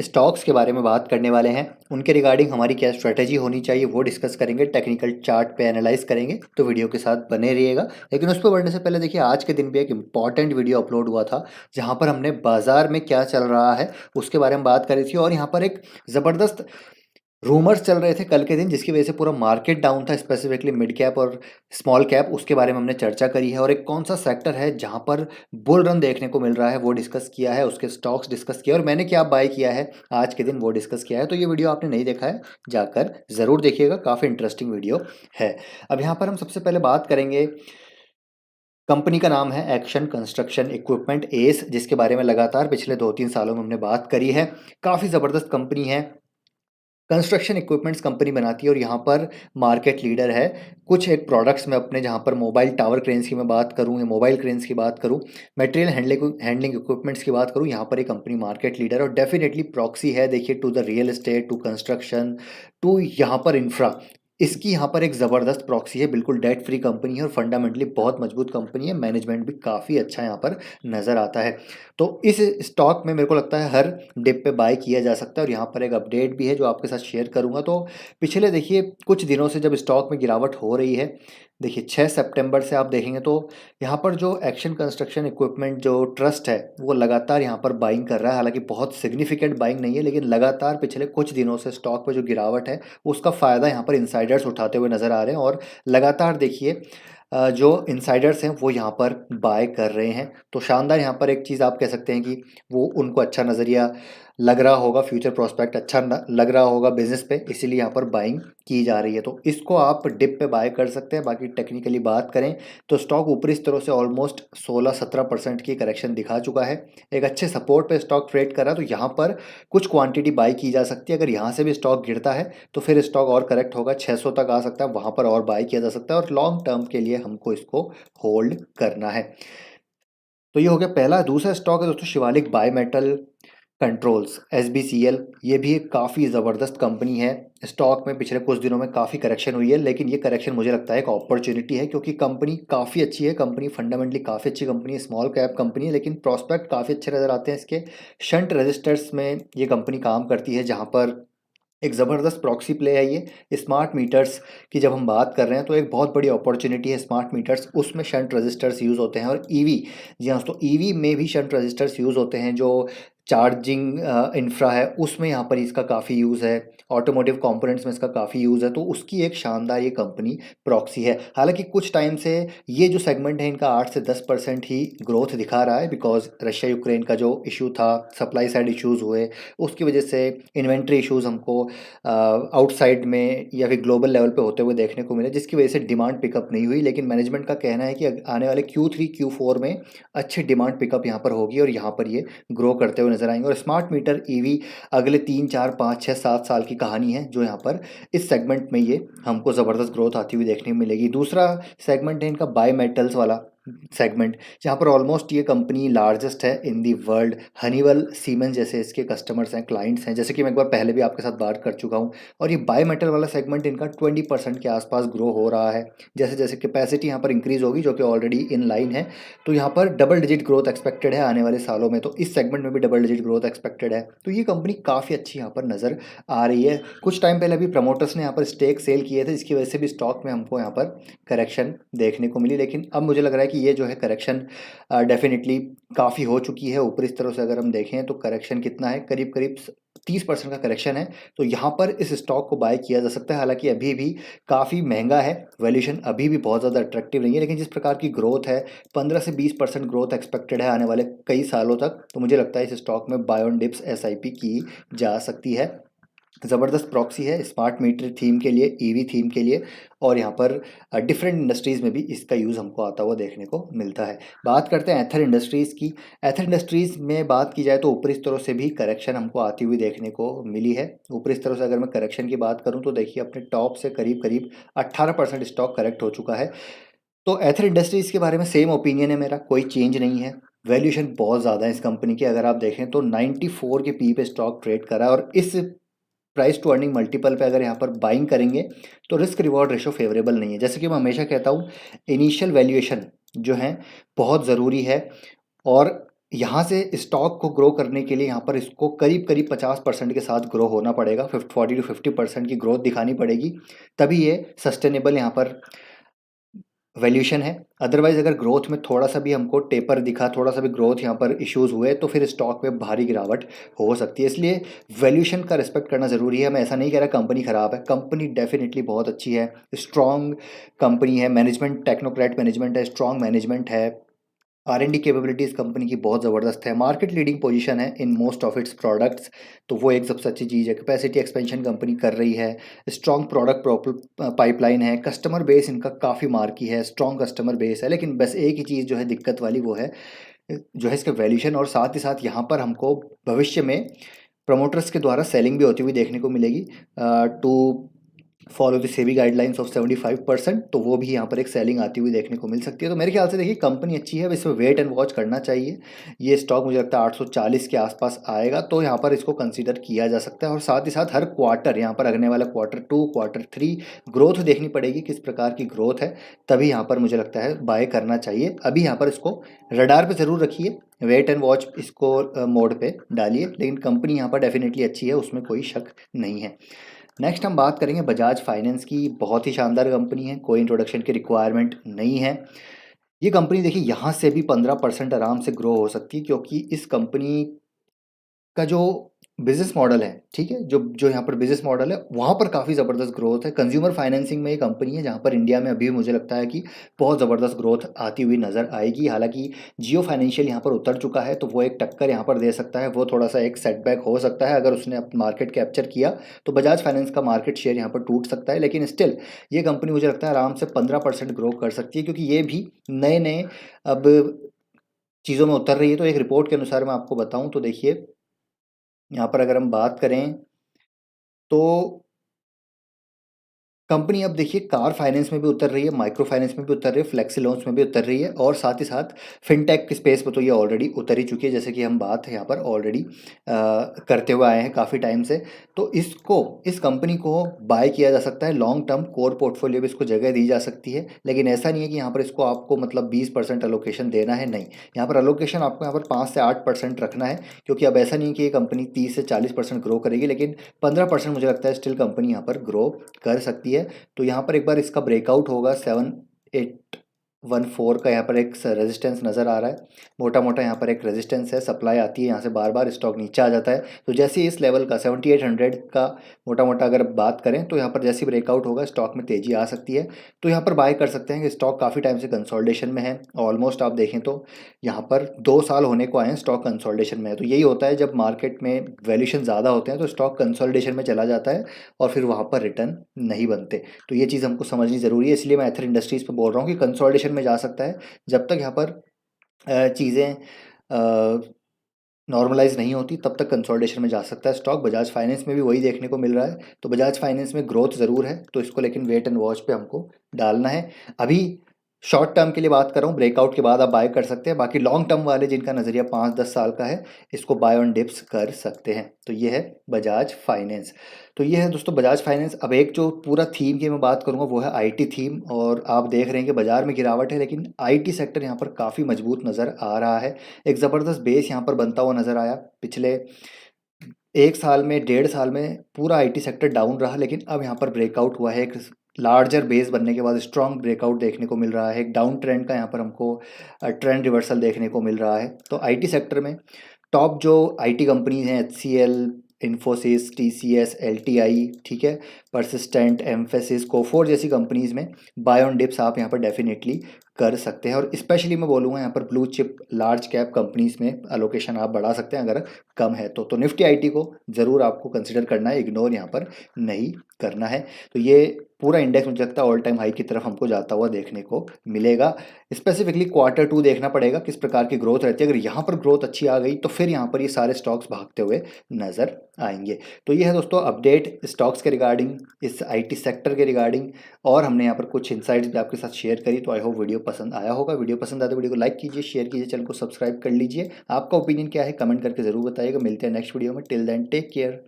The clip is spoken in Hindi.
स्टॉक्स के बारे में बात करने वाले हैं। उनके रिगार्डिंग हमारी क्या स्ट्रेटेजी होनी चाहिए वो डिस्कस करेंगे, टेक्निकल चार्ट पे एनालाइज करेंगे, तो वीडियो के साथ बने रहिएगा। लेकिन उस पर बढ़ने से पहले देखिए, आज के दिन भी एक इंपॉर्टेंट वीडियो अपलोड हुआ था जहाँ पर हमने बाजार में क्या चल रहा है उसके बारे में बात करी थी। और यहाँ पर एक ज़बरदस्त रूमर्स चल रहे थे कल के दिन, जिसकी वजह से पूरा मार्केट डाउन था, स्पेसिफिकली मिड कैप और स्मॉल कैप। उसके बारे में हमने चर्चा करी है और एक कौन सा सेक्टर है जहां पर बुल रन देखने को मिल रहा है वो डिस्कस किया है, उसके स्टॉक्स डिस्कस किया और मैंने क्या बाय किया है आज के दिन वो डिस्कस किया है। तो ये वीडियो आपने नहीं देखा है, जाकर ज़रूर देखिएगा, काफ़ी इंटरेस्टिंग वीडियो है। अब यहाँ पर हम सबसे पहले बात करेंगे, कंपनी का नाम है एक्शन कंस्ट्रक्शन इक्विपमेंट एस, जिसके बारे में लगातार पिछले 2-3 सालों में हमने बात करी है। काफ़ी ज़बरदस्त कंपनी है, कंस्ट्रक्शन इक्विपमेंट्स कंपनी बनाती है और यहाँ पर मार्केट लीडर है। कुछ एक प्रोडक्ट्स में अपने, जहाँ पर मोबाइल टावर क्रेन्स की मैं बात करूँ या मोबाइल क्रेन्स की बात करूँ, मटेरियल हैंडलिंग इक्विपमेंट्स की बात करूँ, यहाँ पर ये कंपनी मार्केट लीडर और डेफिनेटली प्रॉक्सी है। देखिए, to the real estate, to construction, to यहाँ पर इंफ्रा, इसकी यहाँ पर एक ज़बरदस्त प्रॉक्सी है। बिल्कुल डेट फ्री कंपनी है और फंडामेंटली बहुत मजबूत कंपनी है। मैनेजमेंट भी काफ़ी अच्छा यहाँ पर नज़र आता है। तो इस स्टॉक में मेरे को लगता है हर डिप पे बाय किया जा सकता है और यहाँ पर एक अपडेट भी है जो आपके साथ शेयर करूँगा। तो पिछले देखिए कुछ दिनों से जब स्टॉक में गिरावट हो रही है, देखिए 6 सितंबर से आप देखेंगे तो यहाँ पर जो एक्शन कंस्ट्रक्शन इक्विपमेंट जो ट्रस्ट है वो लगातार यहाँ पर बाइंग कर रहा है। हालांकि बहुत सिग्निफिकेंट बाइंग नहीं है, लेकिन लगातार पिछले कुछ दिनों से स्टॉक में जो गिरावट है उसका फ़ायदा यहाँ पर इनसाइडर्स उठाते हुए नज़र आ रहे हैं। और लगातार देखिए जो इनसाइडर्स हैं वो यहाँ पर बाय कर रहे हैं। तो शानदार, यहाँ पर एक चीज़ आप कह सकते हैं कि वो उनको अच्छा नज़रिया लग रहा होगा, फ्यूचर प्रोस्पेक्ट अच्छा लग रहा होगा बिजनेस पे, इसीलिए यहाँ पर बाइंग की जा रही है। तो इसको आप डिप पे बाय कर सकते हैं। बाकी टेक्निकली बात करें तो स्टॉक ऊपरी स्तरों से ऑलमोस्ट 16-17% की करेक्शन दिखा चुका है। एक अच्छे सपोर्ट पे स्टॉक ट्रेड कर रहा है, तो यहाँ पर कुछ क्वांटिटी बाई की जा सकती है। अगर यहाँ से भी स्टॉक गिरता है तो फिर स्टॉक और करेक्ट होगा, 600 तक आ सकता है, वहाँ पर और बाई किया जा सकता है और लॉन्ग टर्म के लिए हमको इसको होल्ड करना है। तो ये हो गया पहला। दूसरा स्टॉक है दोस्तों Shivalik by metal controls, SBCL। ये भी एक काफ़ी ज़बरदस्त कंपनी है। स्टॉक में पिछले कुछ दिनों में काफ़ी करेक्शन हुई है, लेकिन ये करेक्शन मुझे लगता है एक अपॉर्चुनिटी है, क्योंकि कंपनी काफ़ी अच्छी है, कंपनी फंडामेंटली काफ़ी अच्छी कंपनी है, स्मॉल कैप कंपनी है, लेकिन प्रॉस्पेक्ट काफ़ी अच्छे नज़र आते हैं इसके। शंट रजिस्टर्स में ये कंपनी काम करती है, जहाँ पर एक ज़बरदस्त प्रॉक्सी प्ले है ये। स्मार्ट मीटर्स की जब हम बात कर रहे हैं तो एक बहुत बड़ी अपॉर्चुनिटी है स्मार्ट मीटर्स, उसमें शंट रजिस्टर्स यूज़ होते हैं। और ईवी, जी हाँ दोस्तों, ईवी में भी शंट रजिस्टर्स यूज़ होते हैं। जो चार्जिंग इंफ्रा है उसमें यहाँ पर इसका काफ़ी यूज़ है, ऑटोमोटिव कंपोनेंट्स में इसका काफ़ी यूज़ है। तो उसकी एक शानदार ये कंपनी प्रॉक्सी है। हालांकि कुछ टाइम से ये जो सेगमेंट है इनका 8 से 10% ही ग्रोथ दिखा रहा है, बिकॉज रशिया यूक्रेन का जो इशू था, सप्लाई साइड इश्यूज़ हुए, उसकी वजह से इन्वेंट्री इश्यूज़ हमको आउटसाइड में या फिर ग्लोबल लेवल पे होते हुए देखने को मिले, जिसकी वजह से डिमांड पिकअप नहीं हुई। लेकिन मैनेजमेंट का कहना है कि आने वाले Q3 Q4 में अच्छी डिमांड पिकअप यहाँ पर होगी और यहाँ पर ये ग्रो करते हुए नजर आएंगे। और स्मार्ट मीटर ईवी अगले 3, 4, 5, 6, 7 साल की कहानी है, जो यहाँ पर इस सेगमेंट में ये हमको ज़बरदस्त ग्रोथ आती हुई देखने को मिलेगी। दूसरा सेगमेंट है इनका बाय मेटल्स वाला सेगमेंट, जहाँ पर ऑलमोस्ट ये कंपनी लार्जेस्ट है इन दी वर्ल्ड। हनीवेल, सीमेंस जैसे इसके कस्टमर्स हैं, क्लाइंट्स हैं, जैसे कि मैं एक बार पहले भी आपके साथ बात कर चुका हूँ। और ये बाय मेटल वाला सेगमेंट इनका 20% के आसपास ग्रो हो रहा है। जैसे जैसे कैपेसिटी यहाँ पर इंक्रीज होगी, जो कि ऑलरेडी इन लाइन है, तो यहाँ पर डबल डिजिट ग्रोथ एक्सपेक्टेड है आने वाले सालों में। तो इस सेगमेंट में भी डबल डिजिट ग्रोथ एक्सपेक्टेड है। तो ये कंपनी काफ़ी अच्छी यहाँ पर नज़र आ रही है। कुछ टाइम पहले अभी प्रमोटर्स ने यहाँ पर स्टेक सेल किए थे, जिसकी वजह से भी स्टॉक में हमको यहाँ पर करेक्शन देखने को मिली। लेकिन अब मुझे लग रहा है कि ये जो है करेक्शन डेफिनेटली काफ़ी हो चुकी है। ऊपरी स्तरों से अगर हम देखें तो करेक्शन कितना है, करीब करीब 30% का करेक्शन है। तो यहाँ पर इस स्टॉक को बाय किया जा सकता है। हालांकि अभी भी काफ़ी महंगा है, वैल्यूएशन अभी भी बहुत ज़्यादा अट्रैक्टिव नहीं है, लेकिन जिस प्रकार की ग्रोथ है, 15 से 20% ग्रोथ एक्सपेक्टेड है आने वाले कई सालों तक, तो मुझे लगता है इस स्टॉक में बाय ऑन डिप्स SIP की जा सकती है। ज़बरदस्त प्रॉक्सी है स्मार्ट मीटर थीम के लिए, ईवी थीम के लिए, और यहाँ पर डिफरेंट इंडस्ट्रीज़ में भी इसका यूज़ हमको आता हुआ देखने को मिलता है। बात करते हैं एथर इंडस्ट्रीज़ की। एथर इंडस्ट्रीज़ में बात की जाए तो ऊपरी स्तरों से भी करेक्शन हमको आती हुई देखने को मिली है। ऊपरी स्तरों से अगर मैं करेक्शन की बात करूँ तो देखिए अपने टॉप से करीब करीब 18% स्टॉक करेक्ट हो चुका है। तो एथर इंडस्ट्रीज़ के बारे में सेम ओपिनियन है मेरा, कोई चेंज नहीं है। वैल्यूएशन बहुत ज़्यादा है इस कंपनी की, अगर आप देखें तो 94 के पी पे स्टॉक ट्रेड करा है। और इस प्राइस टू अर्निंग मल्टीपल पे अगर यहाँ पर बाइंग करेंगे तो रिस्क रिवॉर्ड रेशो फेवरेबल नहीं है। जैसे कि मैं हमेशा कहता हूँ, इनिशियल वैल्यूएशन जो है बहुत ज़रूरी है। और यहाँ से स्टॉक को ग्रो करने के लिए यहाँ पर इसको करीब करीब 50% के साथ ग्रो होना पड़ेगा, 40 to 50% की ग्रोथ दिखानी पड़ेगी, तभी ये सस्टेनेबल यहाँ पर वैल्यूशन है। अदरवाइज अगर ग्रोथ में थोड़ा सा भी हमको टेपर दिखा, थोड़ा सा भी ग्रोथ यहाँ पर इश्यूज हुए, तो फिर स्टॉक में भारी गिरावट हो सकती है। इसलिए वैल्यूशन का रिस्पेक्ट करना ज़रूरी है। मैं ऐसा नहीं कह रहा कंपनी ख़राब है, कंपनी डेफिनेटली बहुत अच्छी है, स्ट्रॉन्ग कंपनी है, मैनेजमेंट टेक्नोक्रेट मैनेजमेंट है, स्ट्रॉन्ग मैनेजमेंट है, R&D कैपेबिलिटीज़ कंपनी की बहुत ज़बरदस्त है, मार्केट लीडिंग पोजीशन है in most of its products, तो वो एक सबसे अच्छी चीज़ है। कैपेसिटी एक्सपेंशन कंपनी कर रही है, स्ट्रॉन्ग प्रोडक्ट पाइपलाइन है, कस्टमर बेस इनका काफ़ी मार्की है, स्ट्रॉन्ग कस्टमर बेस है। लेकिन बस एक ही चीज़ जो है दिक्कत वाली, वो है जो है इसका वैल्यूशन, और साथ ही साथ यहाँ पर हमको भविष्य में प्रमोटर्स के द्वारा सेलिंग भी होती हुई देखने को मिलेगी to follow the SEBI guidelines of 75%, तो वो भी यहाँ पर एक सेलिंग आती हुई देखने को मिल सकती है। तो मेरे ख्याल से देखिए कंपनी अच्छी है, अब इसमें वेट एंड वॉच करना चाहिए। ये स्टॉक मुझे लगता है 840 के आसपास आएगा, तो यहाँ पर इसको कंसीडर किया जा सकता है। और साथ ही साथ हर क्वार्टर, यहाँ पर अगने वाला Q2 Q3 ग्रोथ देखनी पड़ेगी, किस प्रकार की ग्रोथ है, तभी यहाँ पर मुझे लगता है बाय करना चाहिए। अभी यहाँ पर इसको रडार पर ज़रूर रखिए, वेट एंड वॉच इसको मोड पे डालिए, लेकिन कंपनी यहाँ पर डेफिनेटली अच्छी है, उसमें कोई शक नहीं है। नेक्स्ट हम बात करेंगे बजाज फाइनेंस की। बहुत ही शानदार कंपनी है, कोई इंट्रोडक्शन की रिक्वायरमेंट नहीं है। ये कंपनी देखिए यहाँ से भी 15% आराम से ग्रो हो सकती है, क्योंकि इस कंपनी का जो बिजनेस मॉडल है, ठीक है, जो जो यहाँ पर बिजनेस मॉडल है, वहाँ पर काफ़ी ज़बरदस्त ग्रोथ है। कंज्यूमर फाइनेंसिंग में ये कंपनी है जहाँ पर इंडिया में अभी मुझे लगता है कि बहुत ज़बरदस्त ग्रोथ आती हुई नज़र आएगी। हालांकि जियो फाइनेंशियल यहाँ पर उतर चुका है, तो वो एक टक्कर यहाँ पर दे सकता है, वो थोड़ा सा एक सेटबैक हो सकता है। अगर उसने अपना मार्केट कैप्चर किया तो बजाज फाइनेंस का मार्केट शेयर यहाँ पर टूट सकता है, लेकिन स्टिल ये कंपनी मुझे लगता है आराम से 15% ग्रो कर सकती है, क्योंकि ये भी नए नए अब चीज़ों में उतर रही है। तो एक रिपोर्ट के अनुसार मैं आपको बताऊं तो देखिए, यहाँ पर अगर हम बात करें तो कंपनी अब देखिए कार फाइनेंस में भी उतर रही है, माइक्रो फाइनेंस में भी उतर रही है, फ्लेक्सी लोन्स में भी उतर रही है, और साथ ही साथ फिनटेक की स्पेस पर तो ये ऑलरेडी उतर ही चुकी है, जैसे कि हम बात है यहाँ पर ऑलरेडी करते हुए आए हैं काफ़ी टाइम से। तो इस कंपनी को बाय किया जा सकता है, लॉन्ग टर्म कोर पोर्टफोलियो में इसको जगह दी जा सकती है। लेकिन ऐसा नहीं है कि यहाँ पर इसको आपको मतलब 20% अलोकेशन देना है, नहीं, यहाँ पर अलोकेशन आपको यहाँ पर 5 से 8% रखना है, क्योंकि अब ऐसा नहीं है कि ये कंपनी 30 से 40% ग्रो करेगी, लेकिन 15% मुझे लगता है स्टिल कंपनी यहाँ पर ग्रो कर सकती है। तो यहाँ पर एक बार इसका ब्रेकआउट होगा 7814 का, यहाँ पर एक रेजिस्टेंस नज़र आ रहा है, मोटा मोटा यहाँ पर एक रेजिस्टेंस है, सप्लाई आती है यहाँ से बार बार, स्टॉक नीचे आ जाता है। तो जैसे इस लेवल का 7800 का मोटा मोटा अगर बात करें, तो यहाँ पर जैसे ब्रेकआउट होगा स्टॉक में तेज़ी आ सकती है, तो यहाँ पर बाय कर सकते हैं कि स्टॉक काफ़ी टाइम से कंसोलिडेशन में है। ऑलमोस्ट आप देखें तो यहाँ पर 2 साल होने को आए हैं, स्टॉक कंसोलिडेशन में है। तो यही होता है, जब मार्केट में वैल्यूशन ज़्यादा होते हैं तो स्टॉक कंसोलिडेशन में चला जाता है और फिर वहाँ पर रिटर्न नहीं बनते। तो ये चीज़ हमको समझनी ज़रूरी है, इसलिए मैं एथर इंडस्ट्रीज़ पे बोल रहा हूँ कि कंसोलिडेशन में जा सकता है। जब तक यहाँ पर चीज़ें नॉर्मलाइज नहीं होती, तब तक कंसोलिडेशन में जा सकता है स्टॉक। बजाज फाइनेंस में भी वही देखने को मिल रहा है। तो बजाज फाइनेंस में ग्रोथ ज़रूर है, तो इसको लेकिन वेट एंड वॉच पे हमको डालना है। अभी शॉर्ट टर्म के लिए बात कर रहा हूँ, ब्रेकआउट के बाद आप बाय कर सकते हैं। बाकी लॉन्ग टर्म वाले जिनका नज़रिया 5-10 साल का है, इसको बाय ऑन डिप्स कर सकते हैं। तो ये है बजाज फाइनेंस। तो ये है दोस्तों बजाज फाइनेंस। अब एक जो पूरा थीम की मैं बात करूँगा वो है आईटी थीम, और आप देख रहे हैं कि बाजार में गिरावट है, लेकिन आईटी सेक्टर यहाँ पर काफ़ी मजबूत नज़र आ रहा है। एक ज़बरदस्त बेस यहाँ पर बनता हुआ नज़र आया। पिछले 1 साल में, 1.5 साल में पूरा आईटी सेक्टर डाउन रहा, लेकिन अब यहाँ पर ब्रेकआउट हुआ है। एक लार्जर बेस बनने के बाद स्ट्रॉन्ग ब्रेकआउट देखने को मिल रहा है। एक डाउन ट्रेंड का यहाँ पर हमको ट्रेंड रिवर्सल देखने को मिल रहा है। तो आईटी सेक्टर में टॉप जो आईटी कंपनीज हैं, HCL, इन्फोसिस, TCS, LTI, ठीक है, परसिस्टेंट, एम्फेसिस, कोफोर जैसी कंपनीज में बाय ऑन डिप्स आप यहाँ पर डेफिनेटली कर सकते हैं। और स्पेशली मैं बोलूँगा यहाँ पर blue chip large cap companies में अलोकेशन आप बढ़ा सकते हैं अगर कम है तो निफ्टी आईटी को ज़रूर आपको कंसिडर करना है, इग्नोर यहाँ पर नहीं करना है। तो ये पूरा इंडेक्स मुझे लगता है ऑल टाइम हाई की तरफ हमको जाता हुआ देखने को मिलेगा। स्पेसिफिकली Q2 देखना पड़ेगा किस प्रकार की ग्रोथ रहती है। अगर यहाँ पर ग्रोथ अच्छी आ गई तो फिर यहाँ पर ये सारे स्टॉक्स भागते हुए नज़र आएंगे। तो ये है दोस्तों अपडेट स्टॉक्स के रिगार्डिंग, इस आईटी सेक्टर के रिगार्डिंग, और हमने यहाँ पर कुछ इनसाइट्स भी आपके साथ शेयर करी। तो आई होप वीडियो पसंद आया होगा। वीडियो पसंद आए तो वीडियो को लाइक कीजिए, शेयर कीजिए, चैनल को सब्सक्राइब कर लीजिए। आपका ओपिनियन क्या है कमेंट करके ज़रूर बताइएगा। मिलते हैं नेक्स्ट वीडियो में। Till then take care.